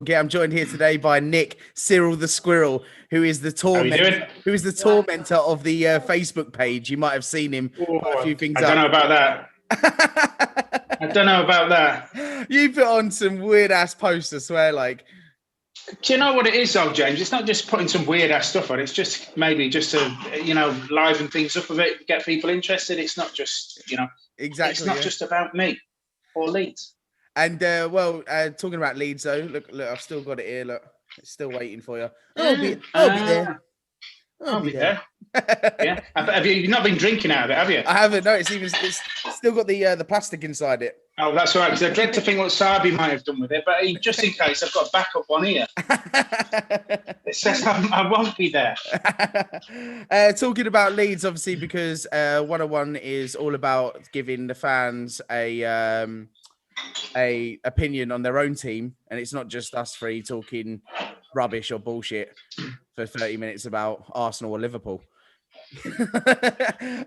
Yeah, I'm joined here today by Nick Cyril the Squirrel, who is the tormentor of the Facebook page. You might have seen him put a few things I don't know about that. I don't know about that. You put on some weird ass posts, I swear. Like, do you know what it is, though, James? It's not just putting some weird ass stuff on. It's just maybe just to liven things up a bit, get people interested. It's not just exactly. It's not just about me or Leeds. And talking about Leeds, though, look, I've still got it here. Look, it's still waiting for you. I'll be there. I'll be there. Yeah. Have you not been drinking out of it, have you? I haven't. No, it's still got the plastic inside it. Oh, that's all right. Because I dread to think what Sabi might have done with it, but just in case, I've got a backup one here. It says I won't be there. Talking about Leeds, obviously, because 101 is all about giving the fans a opinion on their own team, and it's not just us three talking rubbish or bullshit for 30 minutes about Arsenal or Liverpool.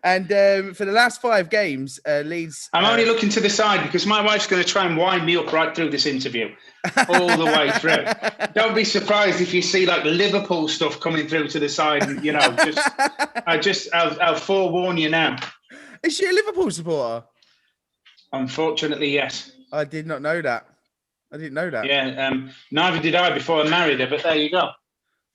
And for the last 5 games, Leeds. I'm only looking to the side because my wife's going to try and wind me up right through this interview, all the way through. Don't be surprised if you see like Liverpool stuff coming through to the side. I'll forewarn you now. Is she a Liverpool supporter? Unfortunately, yes. I did not know that. I didn't know that. Yeah, neither did I before I married her. But there you go.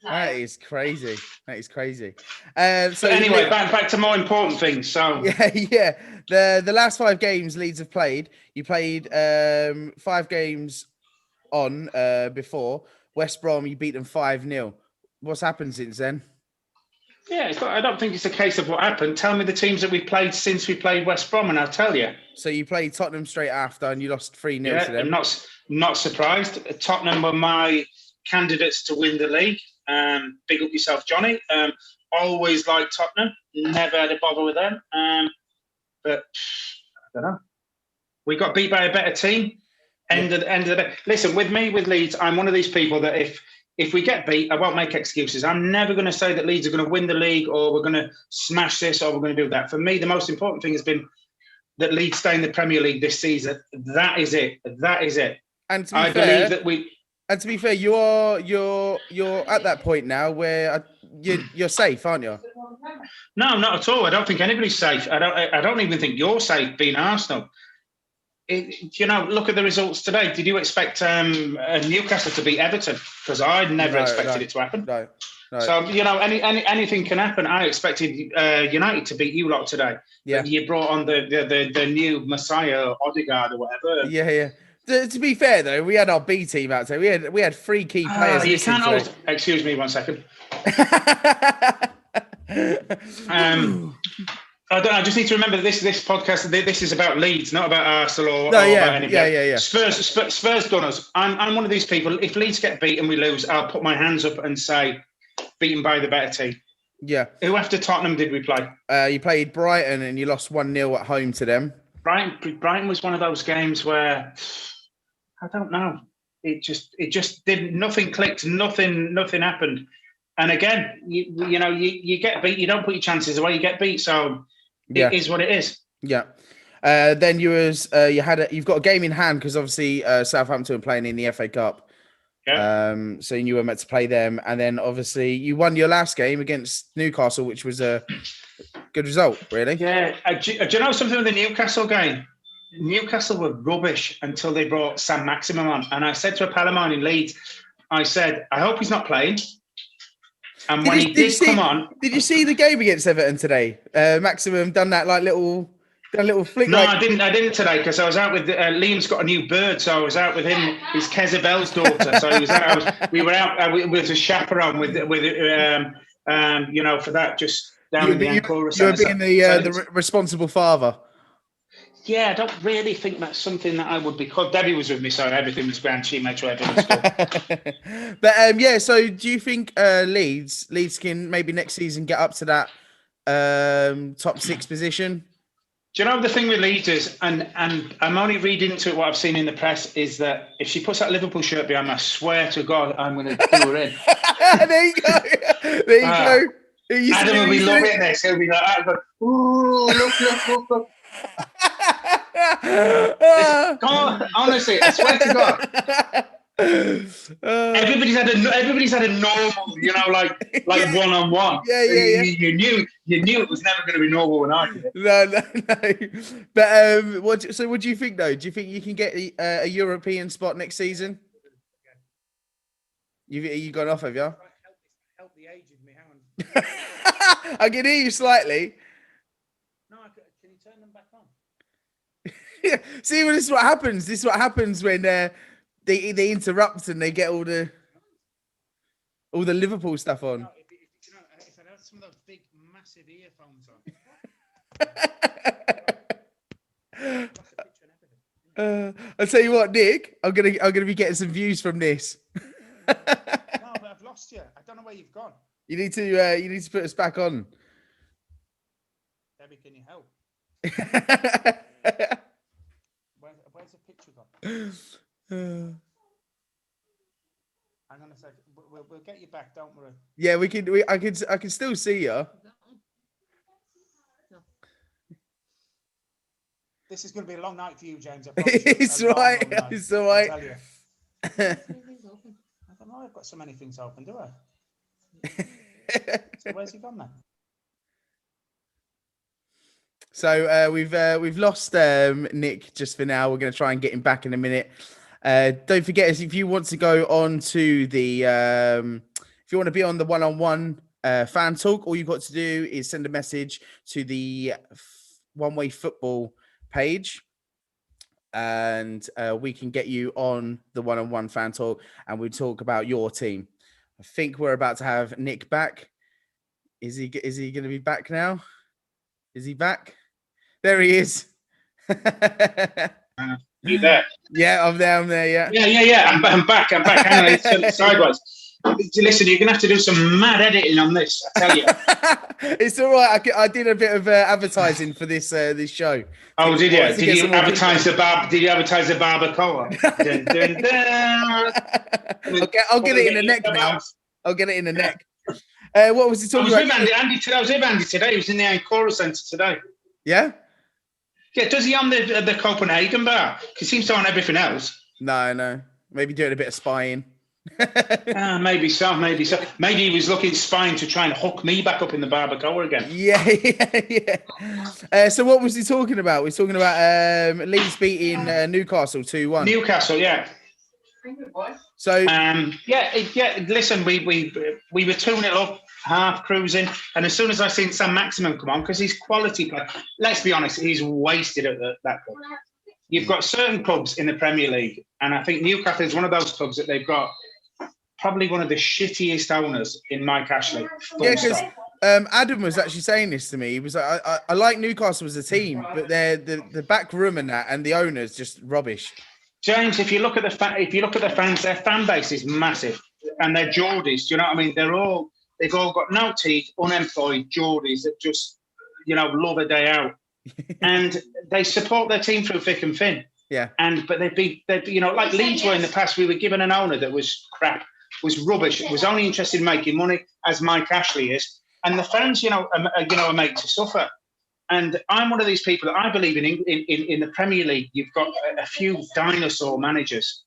That is crazy. So anyway, back to more important things. So yeah. The last 5 games Leeds have played. You played 5 games on before West Brom. You beat them 5-0. What's happened since then? Yeah, I don't think it's a case of what happened. Tell me the teams that we've played since we played West Brom, and I'll tell you. So you played Tottenham straight after, and you lost 3-0 to them. I'm not surprised. Tottenham were my candidates to win the league. Big up yourself, Johnny. Always liked Tottenham. Never had a bother with them. But I don't know. We got beat by a better team. End of the day. Listen, with Leeds, I'm one of these people that if we get beat, I won't make excuses. I'm never going to say that Leeds are going to win the league or we're going to smash this or we're going to do that. For me, the most important thing has been that Leeds stay in the Premier League this season. That is it. And to be fair, you're at that point now where you're safe, aren't you? No, not at all. I don't think anybody's safe. I don't even think you're safe being Arsenal. Look at the results today. Did you expect Newcastle to beat Everton? Because I never expected it to happen. No. So anything can happen. I expected United to beat you lot today. Yeah. You brought on the new Messiah Odegaard or whatever. Yeah. To be fair though, we had our B team out there. We had 3 key players. You can't always. Excuse me 1 second. I just need to remember that this podcast. This is about Leeds, not about Arsenal or about anybody. Yeah. Spurs done us. I'm one of these people. If Leeds get beaten, we lose. I'll put my hands up and say, beaten by the better team. Yeah. Who after Tottenham did we play? You played Brighton and you lost 1-0 at home to them. Brighton was one of those games where I don't know. It just didn't. Nothing clicked. Nothing happened. And again, you get beat. You don't put your chances away. You get beat. So it is what it is. Yeah. Then you've got a game in hand because obviously Southampton were playing in the FA Cup. Yeah. So you were meant to play them, and then obviously you won your last game against Newcastle, which was a good result, really. Yeah. Do you know something with the Newcastle game? Newcastle were rubbish until they brought Sam Maximum on, and I said to a pal of mine in Leeds, I said, I hope he's not playing. And when he did come on, did you see the game against Everton today? Maximum done that little flick. No, I didn't today because I was out with Liam's got a new bird, so I was out with him. He's Kezabel's daughter, so he was out. We were out with a chaperone with for that just down in the Ancora Centre. You were being the responsible father. Yeah, I don't really think that's something that I would be called. Debbie was with me, so everything was grand. She made sure everything was good. But so do you think Leeds can maybe next season get up to that top 6 position? Do you know the thing with Leeds is, and I'm only reading into it what I've seen in the press, is that if she puts that Liverpool shirt behind me, I swear to God, I'm going to do her in. There you go. Adam will be loving this. He'll be like, ooh, look. Honestly, I swear to God. Everybody's had a normal, like Yeah. one-on-one. Yeah. You knew it was never going to be normal when I did it. No. But what do you think though? Do you think you can get a European spot next season? You gone off, have you? Help the age of me. Hang on. I can hear you slightly. No, can you turn them back on? Yeah. See, well, this is what happens. This is what happens when they interrupt and they get all the Liverpool stuff on. No, if I had some of those big, massive earphones on. I'll tell you what, Nick. I'm gonna be getting some views from this. No, but I've lost you. I don't know where you've gone. You need to put us back on. Debbie, can you help? Where's the picture gone? Hang on a second. We'll get you back. Don't worry. Yeah, I can still see you. This is going to be a long night for you, James. It's right. It's all right. I don't know. I've got so many things open, do I? So where's he gone then? So we've lost Nick just for now. We're going to try and get him back in a minute. Don't forget, if you want to go on to the if you want to be on the one-on-one fan talk, all you've got to do is send a message to the oneWAYfootball page, and we can get you on the one-on-one fan talk, and we'll talk about your team. I think we're about to have Nick back. Is he going to be back now? Is he back? There he is. You there? Yeah, I'm there. Yeah. Yeah. I'm back. Hang on, it's sideways. Listen, you're gonna have to do some mad editing on this. I tell you. It's all right. I did a bit of advertising for this show. Oh, did you? Did you advertise the barbacoa? Dun, dun, dun. Okay, I'll get it in the neck now. I'll get it in the neck. What was he talking about? I was with Andy today. He was in the Ancora Centre today. Yeah. Yeah, does he on the Copenhagen bar? He seems to on everything else. No. Maybe doing a bit of spying. Maybe so. Maybe he was looking spying to try and hook me back up in the barbacoa again. Yeah. So what was he talking about? We're talking about Leeds beating Newcastle 2-1. Newcastle, yeah. So listen, we were 2-0 up, half cruising, and as soon as I seen Sam Maximin come on, because he's quality player, let's be honest, he's wasted at that club. You've got certain clubs in the Premier League, and I think Newcastle is one of those clubs that they've got probably one of the shittiest owners in Mike Ashley. Yeah, because Adam was actually saying this to me. He was like, I like Newcastle as a team, but they're the back room and that, and the owner's just rubbish. James, if you look at the fans, their fan base is massive, and they're Geordies. Do you know what I mean? They've all got no teeth, unemployed Geordies that just love a day out, and they support their team through thick and thin. Yeah. But they'd be like Leeds were in the past. We were given an owner that was crap, was rubbish, was only interested in making money, as Mike Ashley is, and the fans, are made to suffer. And I'm one of these people that I believe in the Premier League. You've got a few dinosaur managers,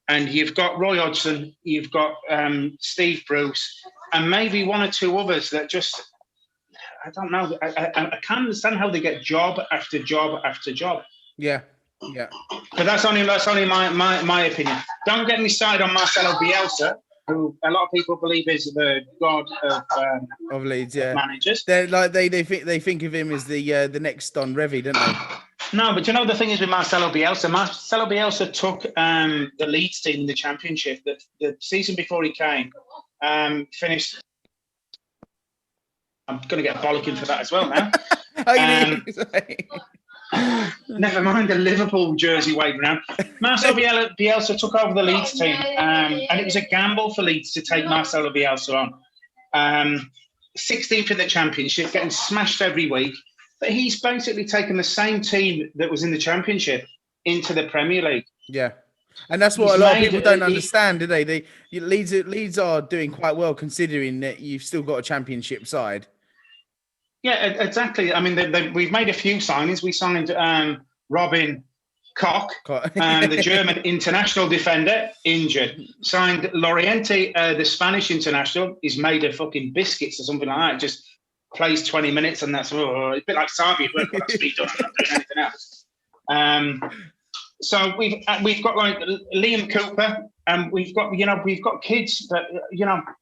and you've got Roy Hodgson, you've got Steve Bruce, and maybe one or two others that just, I don't know. I can't understand how they get job after job after job. Yeah. But that's only my opinion. Don't get me started on Marcelo Bielsa, who a lot of people believe is the god of Leeds, yeah. Managers. They're like they think of him as the next Don Revie, don't they? No, but the thing is with Marcelo Bielsa. Marcelo Bielsa took the Leeds team in the Championship. The season before he came, finished. I'm going to get a bollocking for that as well now. Never mind the Liverpool jersey waving around. Marcelo Bielsa took over the Leeds team, and it was a gamble for Leeds to take Marcelo Bielsa on. 16th in the Championship, getting smashed every week. But he's basically taken the same team that was in the Championship into the Premier League. Yeah. And that's what a lot of people don't understand, do they? Leeds are doing quite well considering that you've still got a Championship side. Yeah, exactly. I mean, we've made a few signings. We signed Robin Cock, and the German international defender, injured. Signed Loriente, the Spanish international, is made of fucking biscuits or something like that. Just plays 20 minutes, and that's a bit like Sarbi. We've got speed on, not doing anything else. So we've got like Liam Cooper, and we've got kids that,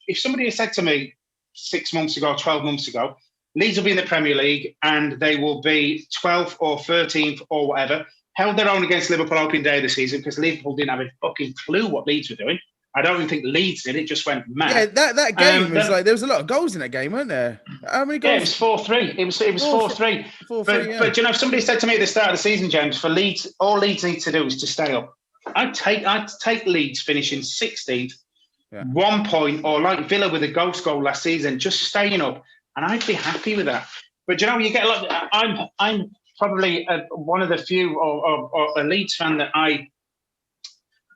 if somebody had said to me 6 months ago, 12 months ago, Leeds will be in the Premier League and they will be 12th or 13th or whatever, held their own against Liverpool opening day of the season because Liverpool didn't have a fucking clue what Leeds were doing. I don't even think Leeds did. It just went mad. Yeah, that game was like, there was a lot of goals in that game, weren't there? How many goals? Yeah, it was 4-3. It was 4-3. 4-3, But if somebody said to me at the start of the season, James, for Leeds, all Leeds need to do is to stay up. I'd take Leeds finishing 16th, 1 point, or like Villa with a ghost goal last season, just staying up, and I'd be happy with that. But you get a lot. I'm probably one of the few, or a Leeds fan that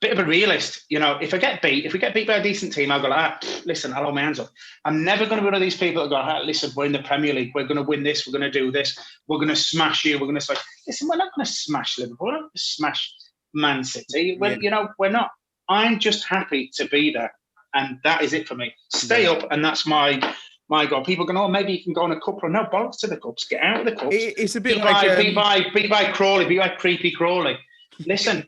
bit of a realist. If we get beat by a decent team, I'll go like, listen, I'll hold my hands up. I'm never going to be one of these people that go, listen, we're in the Premier League, we're going to win this, we're going to do this, we're going to smash you, we're going to smash. Listen, we're not going to smash Liverpool, we're not going to smash Man City. We're not. I'm just happy to be there, and that is it for me. Stay up, and that's my goal. People go, maybe you can go on a cup run. No, bollocks to the cups. Get out of the cups. It's a bit beat by Crawley, beat by creepy Crawley. Listen,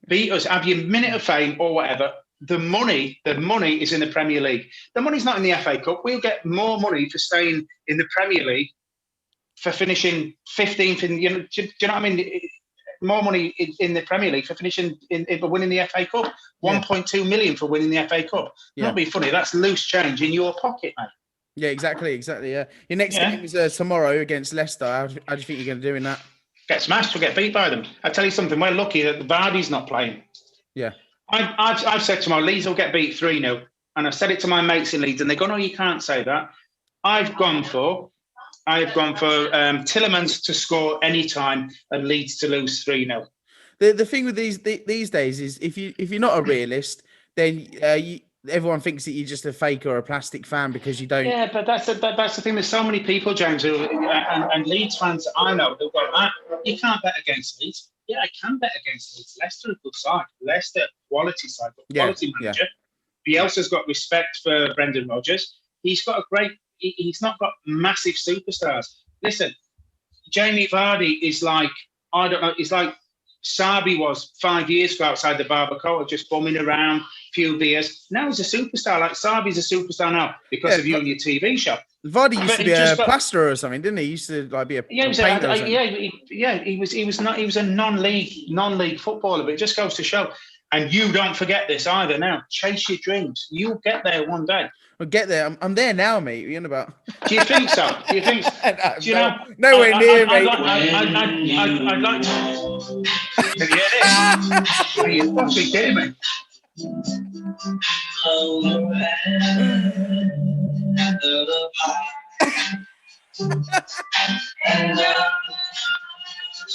beat us, have your minute of fame or whatever. The money is in the Premier League. The money's not in the FA Cup. We'll get more money for staying in the Premier League, for finishing 15th. Do you know what I mean? More money in the Premier League for finishing for winning the FA Cup. 1.2 million for winning the FA Cup. Not be funny. That's loose change in your pocket, mate. Yeah, exactly. Yeah. Your next game is tomorrow against Leicester. How do you think you're going to do in that? Get smashed or get beat by them. I tell you something, we're lucky that Vardy's not playing. Yeah. I've said tomorrow, Leeds will get beat 3-0. And I've said it to my mates in Leeds, and they go, no, you can't say that. I've gone for Tillemans to score any time and Leeds to lose 3-0. The thing with these days is if you're not a realist, then everyone thinks that you're just a fake or a plastic fan because you don't. Yeah, but that's the thing. There's so many people, James, and Leeds fans that I know who go, you can't bet against Leeds. Yeah, I can bet against Leeds. Leicester, a good side. Leicester, quality side, quality manager. Bielsa's got respect for Brendan Rodgers. He's got he's not got massive superstars. Listen, Jamie Vardy is like, I don't know, he's like Sarbi was 5 years ago outside the barbacoa, just bumming around, few beers. Now he's a superstar. Like Sarbi's a superstar now because of you and your TV show. Vardy used to be a plasterer or something, didn't he? He used to like be a painter. He was a non-league footballer, but it just goes to show. And you don't forget this either now. Chase your dreams. You'll get there one day. We'll get there. I'm there now, mate. What are you on about? Do you think so? Do you think so? Do you know? Nowhere near, mate. I'd like to. Can you hear this? Are you fucking kidding me?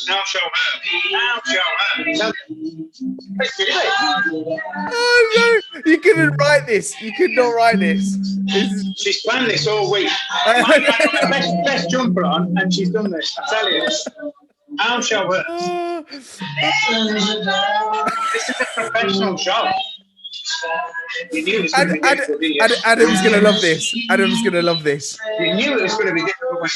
Now show her. Oh no! You couldn't write this. You could not write this. She's planned this all week. Best jumper on, and she's done this. I tell you. I'll show her. This is a professional show. Adam's gonna love this. Adam's gonna love this. You knew it was going to be difficult when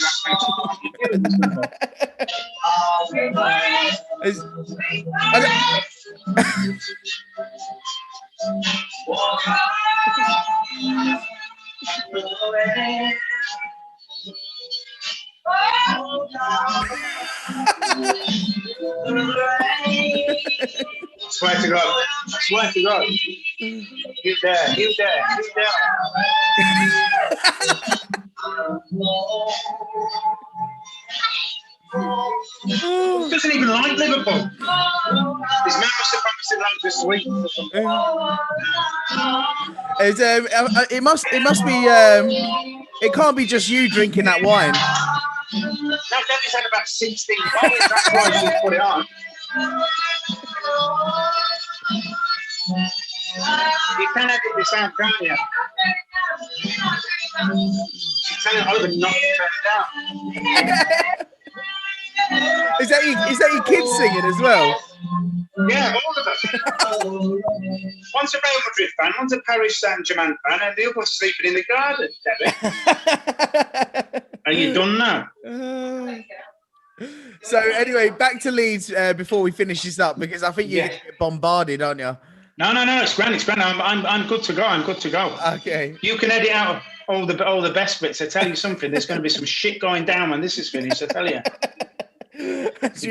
Swear to God. You dare. Doesn't even like Liverpool. His man must have promised him like this week. It must be. It can't be just you drinking that wine. No, Debbie's had about 16 bottles. That's why she's put it on. You can edit this out, can't you? She's telling Oliver not to turn it down. Is that your kids singing as well? Yeah, all of us. One's a Real Madrid fan, one's a Paris Saint-Germain fan, and the other one's sleeping in the garden, Debbie. Are you done now? So anyway, back to Leeds before we finish this up, because I think you're going to get bombarded, aren't you? No, it's grand. I'm good to go. I'm good to go. Okay. You can edit out all the best bits. I tell you something. There's going to be some shit going down when this is finished. I tell you.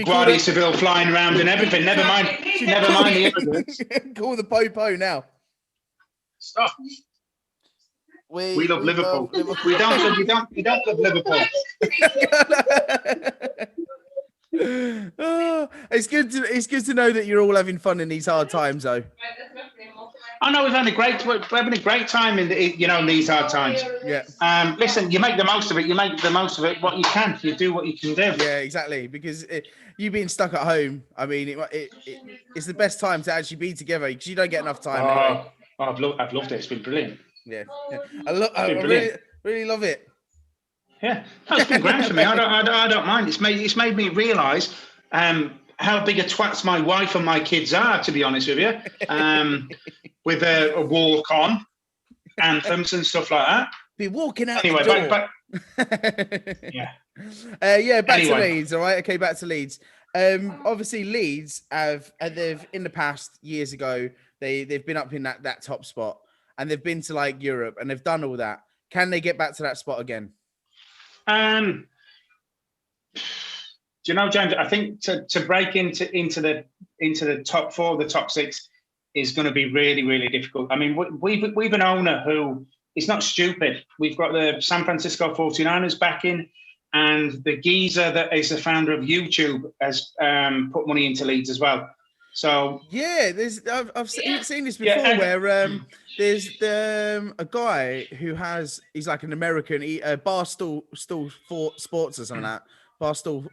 Guardia Seville flying around and everything. Never mind the immigrants. Call the Popo now. Stop. We love Liverpool. We don't love Liverpool. Oh, it's good to know that you're all having fun in these hard times, though. I know we're having a great time in these hard times. Yeah. Listen, you make the most of it. You make the most of it. What you can, you do what you can do. Yeah, exactly. Because you being stuck at home, I mean, it's the best time to actually be together because you don't get enough time. Anyway. I've loved it. It's been brilliant. Yeah. I really love it. Yeah, it's been grand for me. I don't mind. It's made me realise how big a twats my wife and my kids are. To be honest with you, with a walk on anthems and stuff like that. Be walking out anyway. The door. Back to Leeds. All right. Okay, back to Leeds. Obviously, Leeds they've in the past years ago they've been up in that top spot and they've been to like Europe and they've done all that. Can they get back to that spot again? Do you know, James? I think to break into the top four, the top six is going to be really, really difficult. I mean, we've an owner who is not stupid. We've got the San Francisco 49ers backing, and the geezer that is the founder of YouTube has put money into Leeds as well. So yeah, I've seen this before where there's a guy who he's like an American Barstool Sports or something like that. Barstool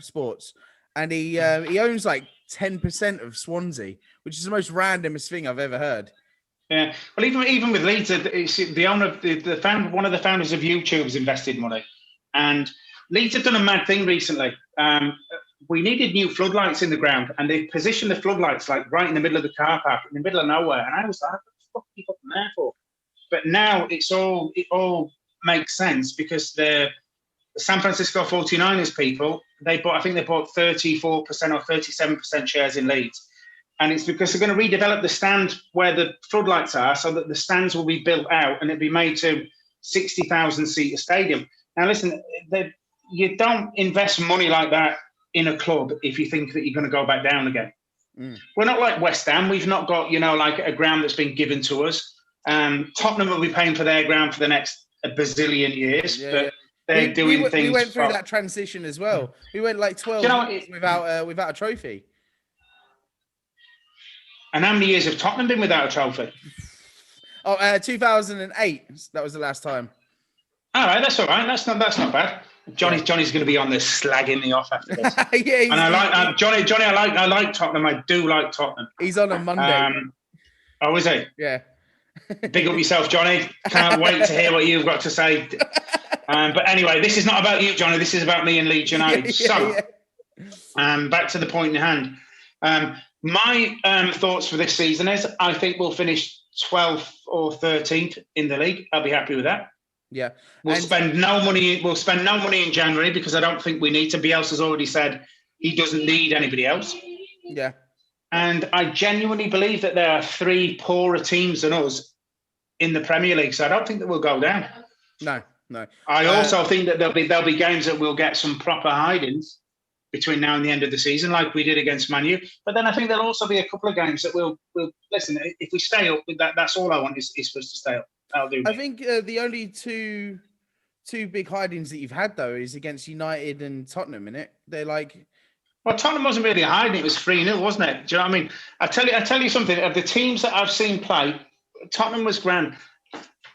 Sports, and he owns like 10% of Swansea, which is the most randomest thing I've ever heard. Yeah, well, even with Leeds, the owner, one of the founders of YouTube has invested money, and Leeds have done a mad thing recently. We needed new floodlights in the ground, and they positioned the floodlights like right in the middle of the car park, in the middle of nowhere. And I was like, "What the fuck are you putting there for?" But now it all makes sense because the San Francisco 49ers people, I think they bought 34% or 37% shares in Leeds. And it's because they're going to redevelop the stand where the floodlights are so that the stands will be built out and it'll be made to 60,000 seat stadium. Now, listen, you don't invest money like that in a club if you think that you're going to go back down again. We're not like West Ham. We've not got, like a ground that's been given to us. Tottenham will be paying for their ground for the next bazillion years. Yeah, but they're doing things. We went through that transition as well. We went like 12 years without a trophy. And how many years have Tottenham been without a trophy? 2008. That was the last time. All right, that's all right. That's not bad. Johnny's going to be on this slagging me off after this. Yeah, and I like Johnny. I like Tottenham. I do like Tottenham. He's on a Monday. Oh, is he? Yeah. Big up yourself, Johnny. Can't wait to hear what you've got to say. But anyway, this is not about you, Johnny. This is about me and Leeds United. Back to the point in hand. My thoughts for this season is I think we'll finish 12th or 13th in the league. I'll be happy with that. Yeah. We'll spend no money in January because I don't think we need to. Bielsa's already said he doesn't need anybody else. Yeah. And I genuinely believe that there are 3 poorer teams than us in the Premier League. So I don't think that we'll go down. No. I also think that there'll be games that we'll get some proper hidings between now and the end of the season, like we did against Man U. But then I think there'll also be a couple of games that we'll listen. If we stay up, that's all I want is for us to stay up. That'll do. I think the only two big hidings that you've had though is against United and Tottenham. Innit? They're like. Well, Tottenham wasn't really a hiding. It was 3-0, wasn't it? Do you know what I mean? I tell you something. Of the teams that I've seen play, Tottenham was grand.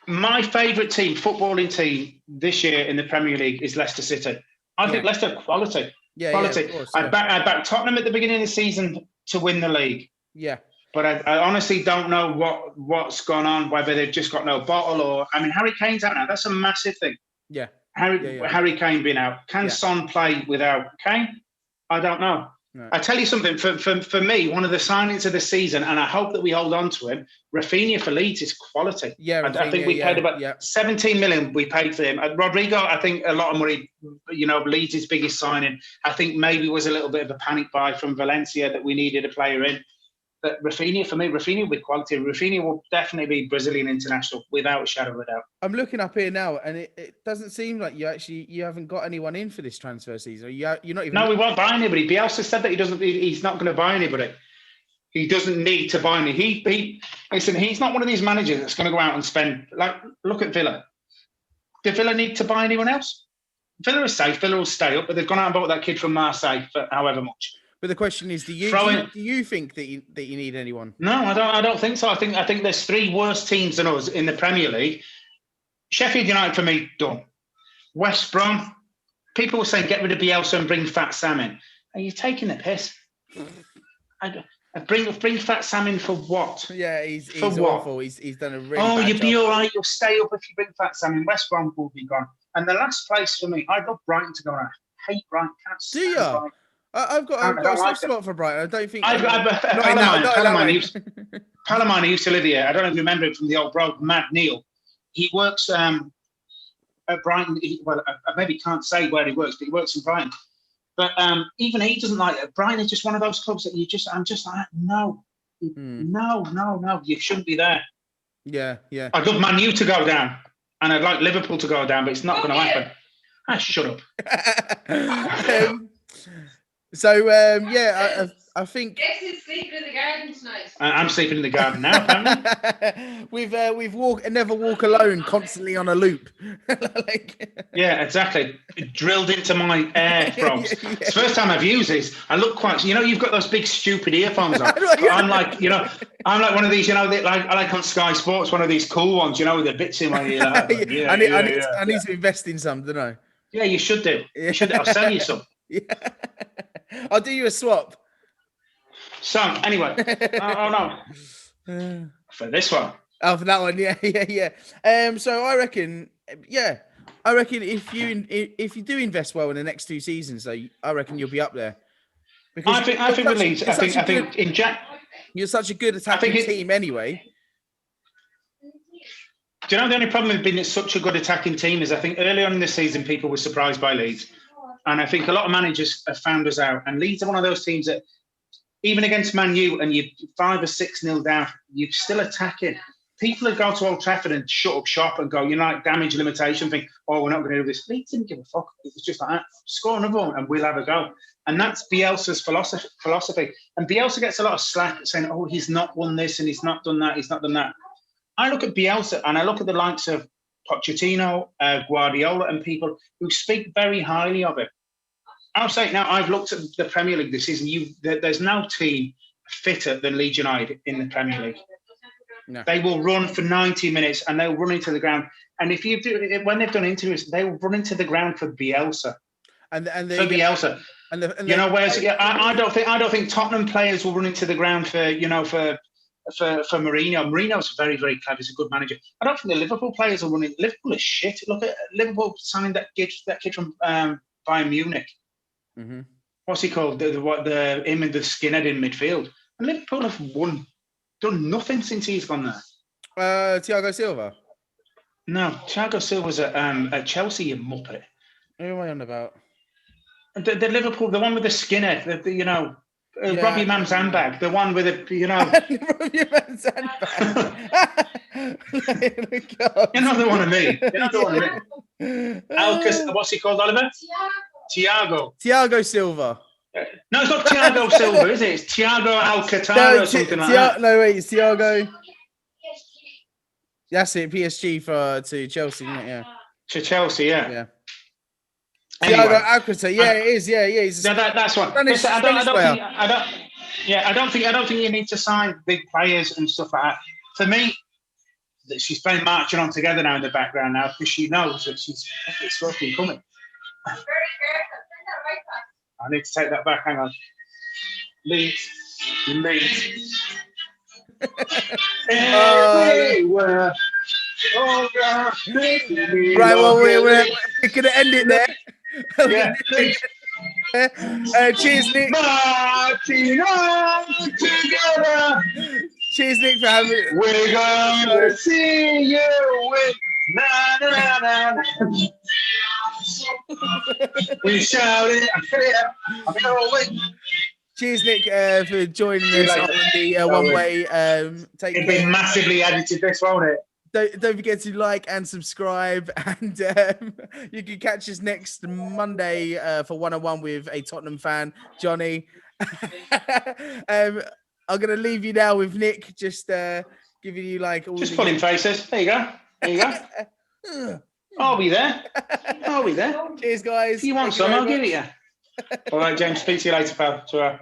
My favourite team, footballing team this year in the Premier League is Leicester City. I think Leicester quality. Quality. Of course, I backed Tottenham at the beginning of the season to win the league. Yeah. But I honestly don't know what's gone on, whether they've just got no bottle or... I mean, Harry Kane's out now. That's a massive thing. Yeah. Harry Kane being out. Can Son play without Kane? I don't know. No. I tell you something, for me, one of the signings of the season, and I hope that we hold on to him, Rafinha for Leeds is quality. Yeah, I think we paid about 17 million we paid for him. Rodrigo, I think a lot of money, Leeds' biggest signing. I think maybe was a little bit of a panic buy from Valencia that we needed a player in. But Rafinha, for me, Rafinha with quality. Rafinha will definitely be Brazilian international without a shadow of a doubt. I'm looking up here now, and it doesn't seem like you haven't got anyone in for this transfer season. You're not even. No, we won't buy anybody. Bielsa said that he's not going to buy anybody. He doesn't need to buy any. Listen, he's not one of these managers that's going to go out and spend. Like, look at Villa. Do Villa need to buy anyone else? Villa is safe. Villa will stay up, but they've gone out and bought that kid from Marseille for however much. But the question is, do you think that you need anyone? No, I don't think so. I think there's 3 worse teams than us in the Premier League. Sheffield United for me done. West Brom. People were saying get rid of Bielsa and bring Fat Sam in. Are you taking the piss? Bring Fat Sam in for what? Yeah, he's awful. He's done a really bad you'll job. be all right. You'll stay up if you bring Fat Sam in. West Brom will be gone. And the last place for me, I'd love Brighton to go out. I hate Brighton. Do you? I've got a soft spot for Brighton. I don't think. Palomine used to live here. I don't know if you remember him from the old bro, Mad Neil. He works at Brighton. I maybe can't say where he works, but he works in Brighton. But even he doesn't like it. Brighton is just one of those clubs that I'm just like, no, you shouldn't be there. Yeah. I'd love Man U to go down, and I'd like Liverpool to go down, but it's not going to happen. Shut up. I think. Guess who's sleeping in the garden tonight? I'm sleeping in the garden now, apparently. we've never walk alone, constantly on a loop. Yeah, exactly. It drilled into my air frogs. It's the first time I've used this. I look quite. You've got those big stupid earphones on. I'm like one of these. I like on Sky Sports, one of these cool ones. With the bits in my ear. I need to invest in some, don't I? Yeah, you should do. You should. I'll sell you some. Yeah. I'll do you a swap. So anyway, for this one. Oh, for that one, yeah. So I reckon if you do invest well in the next 2 seasons, though, I reckon you'll be up there. Because I think with Leeds, I think in Jack, you're such a good attacking team anyway. Do you know the only problem with being such a good attacking team is I think early on in the season people were surprised by Leeds. And I think a lot of managers have found us out. And Leeds are one of those teams that, even against Man U, and you're 5 or 6-0 down, you're still attacking. People that go to Old Trafford and shut up shop and go, damage limitation, think, we're not going to do this. Leeds didn't give a fuck. It was just like that. Score another one and we'll have a go. And that's Bielsa's philosophy. And Bielsa gets a lot of slack saying, he's not won this and he's not done that, he's not done that. I look at Bielsa and I look at the likes of Pochettino, Guardiola, and people who speak very highly of it. I'll say it now, I've looked at the Premier League this season. There's no team fitter than Leeds United in the Premier League. No. They will run for 90 minutes and they'll run into the ground. And when they've done interviews, they will run into the ground for Bielsa. Bielsa. Whereas I don't think Tottenham players will run into the ground for Mourinho. Mourinho's very, very clever. He's a good manager. I don't think the Liverpool players will run in. Liverpool is shit. Look at Liverpool signed that kid from Bayern Munich. Mm-hmm. What's he called? Him and the skinhead in midfield. And Liverpool have done nothing since he's gone there. Thiago Silva? No, Thiago Silva's at Chelsea, you muppet. Who am I on about? The Liverpool, the one with the skinhead, Robbie Manzanbag, the one with the, Robbie Manzanbag. You're not the one of me. What's he called, Oliver? Thiago Silva. No, it's not Thiago Silva, is it? It's Thiago Alcantara or something like that. No, wait, it's Thiago. That's it, PSG to Chelsea, isn't it? Yeah. To Chelsea, yeah. Anyway, Thiago Alcantara, it is. Yeah, that's one. I don't think you need to sign big players and stuff like that. For me, she's playing marching on together now in the background now because she knows that it's fucking coming. I need to take that back. Hang on. Leeds. Everywhere. Right, well, we're going to end it there. Yeah. Cheers, Nick. Marching on together. Cheers, Nick, for having. We're gonna see you win. Na na na na. We shout it. I feel it. I'm here all week. Cheers, Nick, for joining See you us later. on the one way. Take It'll be care. massively edited, this, won't it? Don't forget to like and subscribe, and you can catch us next Monday for 101 with a Tottenham fan, Johnny. I'm gonna leave you now with Nick, just giving you like all. Just pulling faces. There you go. There you go. I'll be there. I'll be there. Cheers, guys. If you want Thank some, very I'll give much. it you. All right, James. Speak to you later, pal. Ta-ra.